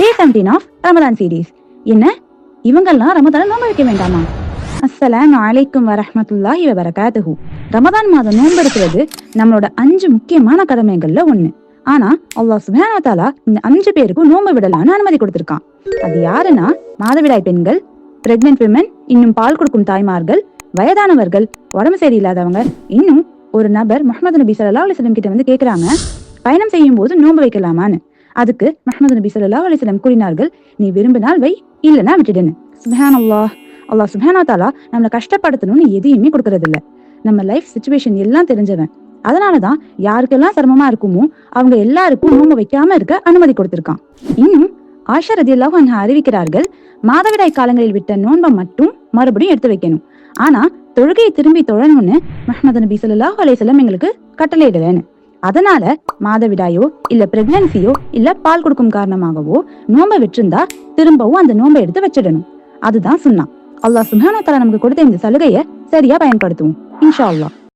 Day 17 of Ramadan series. என்ன இவங்கெல்லாம் ரமதான நோன்பு வைக்க வேண்டாமா? அஸ்ஸலாமு அலைக்கும் வரஹ்மத்துல்லாஹி வபரகாத்துஹு. ரமதான் மாதம் நோன்பு இருக்கிறது நம்மளோட 5 முக்கியமான கடமைகள்ல ஒண்ணு. ஆனா அல்லாஹ் சுப்ஹானஹு வ தஆலா இந்த 5 பேருக்கும் நோன்பு விடலான்னு அனுமதி கொடுத்திருக்கான். அது யாருன்னா மாதவிடாய் பெண்கள், பிரெக்னென்ட் விமன், இன்னும் பால் கொடுக்கும் தாய்மார்கள், வயதானவர்கள், உடம்பு சரியில்லாதவங்க. இன்னும் ஒரு நபர் முஹம்மது நபி ஸல்லல்லாஹு அலைஹி வஸல்லம் கிட்ட வந்து கேக்குறாங்க, பயணம் செய்யும் போது நோன்பு வைக்கலாமான்னு. அதுக்கு முஹம்மது நபி ஸல்லல்லாஹு அலைஹி வஸல்லம் கூறினார்கள், நீ விரும்பினால் வை, இல்லைன்னா விட்டுடுன்னு. சுப்ஹானல்லாஹ். அல்லாஹ் சுப்ஹானஹு வ தஆலா நம்மளை கஷ்டப்படுத்தணும்னு எதையுமே கொடுக்கறது இல்ல. நம்ம லைஃப் சிச்சுவேஷன் எல்லாம் தெரிஞ்சவன். அதனாலதான் யாருக்கெல்லாம் சிரமமா இருக்குமோ அவங்க எல்லாருக்கும் நோன்பு வைக்காம இருக்க அனுமதி கொடுத்திருக்கான். இன்னும் ஆயிஷா ரலியல்லாஹு அன்ஹா அறிவிக்கிறார்கள், மாதவிடாய் காலங்களில் விட்ட நோன்பை மட்டும் மறுபடியும் எடுத்து வைக்கணும். ஆனா தொழுகையை திரும்பி தொழணும்னு முஹம்மது நபி ஸல்லல்லாஹு அலைஹி வஸல்லம் எங்களுக்கு கட்டளையிடலன்னு. அதனால மாதவிடாயோ இல்ல பிரெக்னன்சியோ இல்ல பால் கொடுக்கும் காரணமாகவோ நோன்பை விட்டிருந்தா திரும்பவும் அந்த நோன்பை எடுத்து வச்சிடணும். அதுதான் சுன்னா. அல்லாஹ் சுப்ஹானஹு வ தஆலா நமக்கு கொடுத்த இந்த சலுகையை சரியா பயன்படுத்துவோம் இன்ஷா அல்லாஹ்.